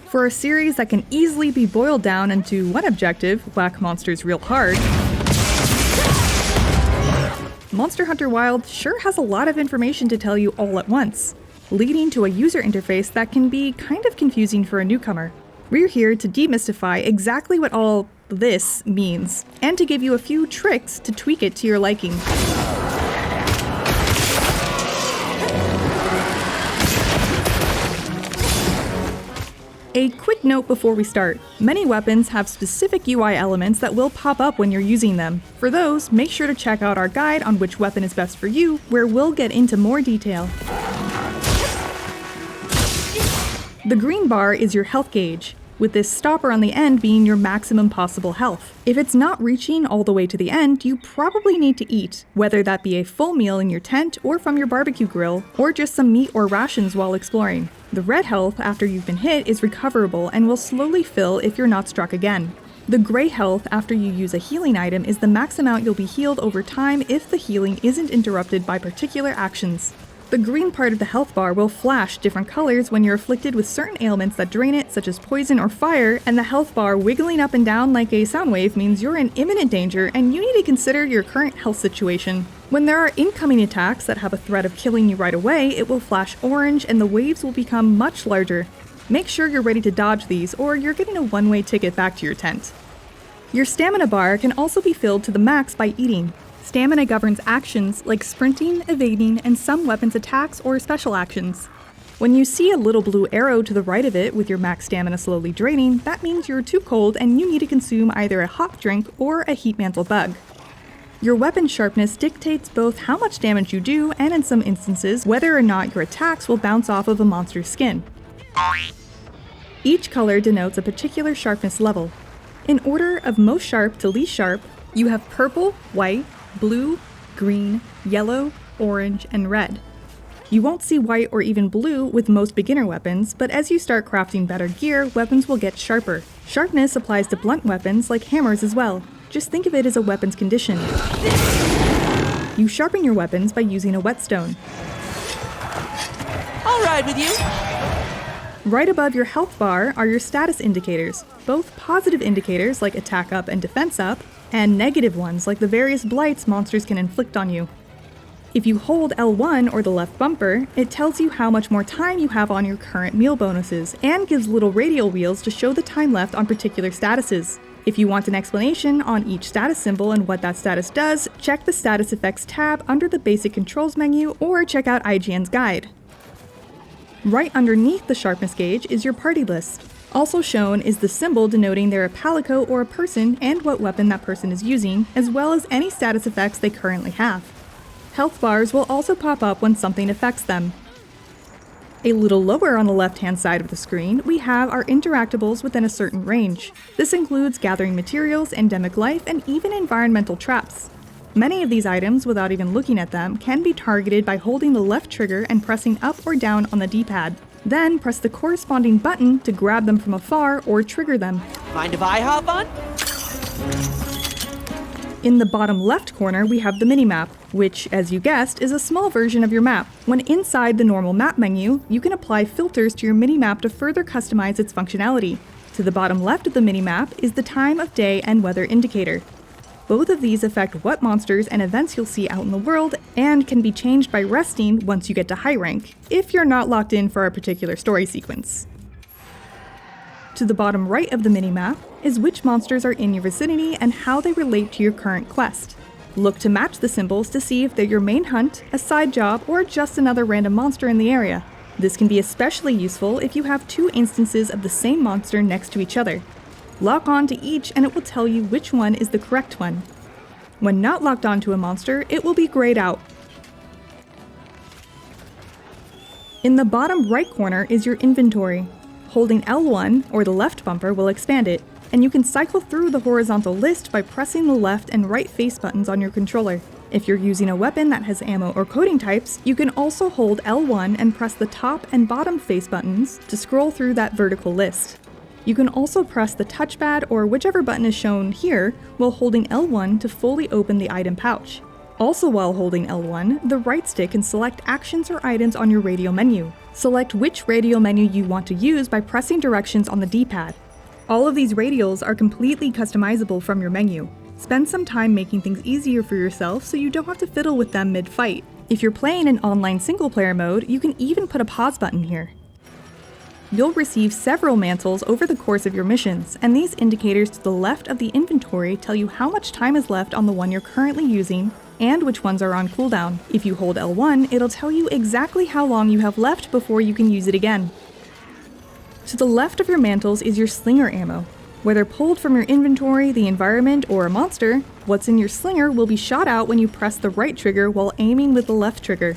For a series that can easily be boiled down into one objective, whack monsters real hard, Monster Hunter Wilds sure has a lot of information to tell you all at once, leading to a user interface that can be kind of confusing for a newcomer. We're here to demystify exactly what all this means, and to give you a few tricks to tweak it to your liking. A quick note before we start. Many weapons have specific UI elements that will pop up when you're using them. For those, make sure to check out our guide on which weapon is best for you, where we'll get into more detail. The green bar is your health gauge, with this stopper on the end being your maximum possible health. If it's not reaching all the way to the end, you probably need to eat, whether that be a full meal in your tent or from your barbecue grill, or just some meat or rations while exploring. The red health after you've been hit is recoverable and will slowly fill if you're not struck again. The gray health after you use a healing item is the max amount you'll be healed over time if the healing isn't interrupted by particular actions. The green part of the health bar will flash different colors when you're afflicted with certain ailments that drain it, such as poison or fire, and the health bar wiggling up and down like a sound wave means you're in imminent danger and you need to consider your current health situation. When there are incoming attacks that have a threat of killing you right away, it will flash orange and the waves will become much larger. Make sure you're ready to dodge these or you're getting a one-way ticket back to your tent. Your stamina bar can also be filled to the max by eating. Stamina governs actions like sprinting, evading, and some weapons attacks or special actions. When you see a little blue arrow to the right of it with your max stamina slowly draining, that means you're too cold and you need to consume either a hot drink or a heat mantle bug. Your weapon sharpness dictates both how much damage you do and in some instances whether or not your attacks will bounce off of a monster's skin. Each color denotes a particular sharpness level. In order of most sharp to least sharp, you have purple, white, blue, green, yellow, orange, and red. You won't see white or even blue with most beginner weapons, but as you start crafting better gear, weapons will get sharper. Sharpness applies to blunt weapons like hammers as well. Just think of it as a weapon's condition. You sharpen your weapons by using a whetstone. I'll ride with you! Right above your health bar are your status indicators, both positive indicators like attack up and defense up, and negative ones like the various blights monsters can inflict on you. If you hold L1 or the left bumper, it tells you how much more time you have on your current meal bonuses, and gives little radial wheels to show the time left on particular statuses. If you want an explanation on each status symbol and what that status does, check the Status Effects tab under the Basic Controls menu or check out IGN's guide. Right underneath the Sharpness Gauge is your party list. Also shown is the symbol denoting they're a palico or a person and what weapon that person is using, as well as any status effects they currently have. Health bars will also pop up when something affects them. A little lower on the left-hand side of the screen, we have our interactables within a certain range. This includes gathering materials, endemic life, and even environmental traps. Many of these items, without even looking at them, can be targeted by holding the left trigger and pressing up or down on the D-pad. Then press the corresponding button to grab them from afar or trigger them. Mind if I hop on? In the bottom left corner, we have the minimap, which, as you guessed, is a small version of your map. When inside the normal map menu, you can apply filters to your minimap to further customize its functionality. To the bottom left of the minimap is the time of day and weather indicator. Both of these affect what monsters and events you'll see out in the world, and can be changed by resting once you get to high rank, if you're not locked in for a particular story sequence. To the bottom right of the minimap is which monsters are in your vicinity and how they relate to your current quest. Look to match the symbols to see if they're your main hunt, a side job, or just another random monster in the area. This can be especially useful if you have two instances of the same monster next to each other. Lock on to each and it will tell you which one is the correct one. When not locked onto a monster, it will be grayed out. In the bottom right corner is your inventory. Holding L1 or the left bumper will expand it, and you can cycle through the horizontal list by pressing the left and right face buttons on your controller. If you're using a weapon that has ammo or coding types, you can also hold L1 and press the top and bottom face buttons to scroll through that vertical list. You can also press the touchpad or whichever button is shown here while holding L1 to fully open the item pouch. Also while holding L1, the right stick can select actions or items on your radio menu. Select which radio menu you want to use by pressing directions on the D-pad. All of these radials are completely customizable from your menu. Spend some time making things easier for yourself so you don't have to fiddle with them mid-fight. If you're playing in online single-player mode, you can even put a pause button here. You'll receive several mantles over the course of your missions, and these indicators to the left of the inventory tell you how much time is left on the one you're currently using, and which ones are on cooldown. If you hold L1, it'll tell you exactly how long you have left before you can use it again. To the left of your mantles is your Slinger Ammo. Whether pulled from your inventory, the environment, or a monster, what's in your slinger will be shot out when you press the right trigger while aiming with the left trigger.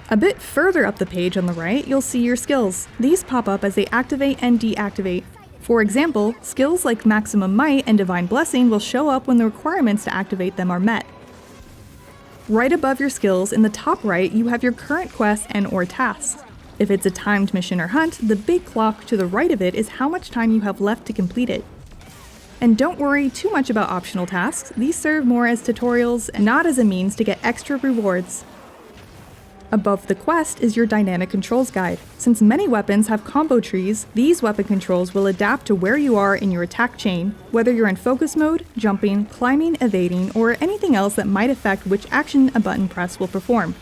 A bit further up the page on the right, you'll see your skills. These pop up as they activate and deactivate. For example, skills like Maximum Might and Divine Blessing will show up when the requirements to activate them are met. Right above your skills, in the top right, you have your current quests and/or tasks. If it's a timed mission or hunt, the big clock to the right of it is how much time you have left to complete it. And don't worry too much about optional tasks, these serve more as tutorials and not as a means to get extra rewards. Above the quest is your dynamic controls guide. Since many weapons have combo trees, these weapon controls will adapt to where you are in your attack chain, whether you're in focus mode, jumping, climbing, evading, or anything else that might affect which action a button press will perform.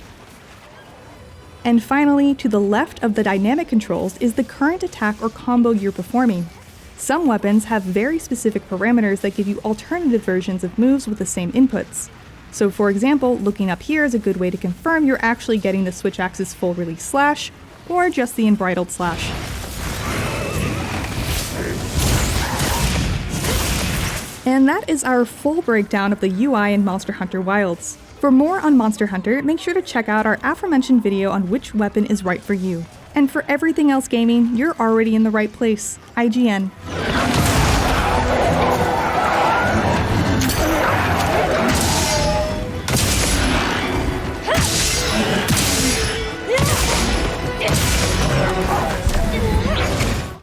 And finally, to the left of the dynamic controls is the current attack or combo you're performing. Some weapons have very specific parameters that give you alternative versions of moves with the same inputs. So for example, looking up here is a good way to confirm you're actually getting the switch axis full release slash, or just the unbridled slash. And that is our full breakdown of the UI in Monster Hunter Wilds. For more on Monster Hunter, make sure to check out our aforementioned video on which weapon is right for you. And for everything else gaming, you're already in the right place. IGN.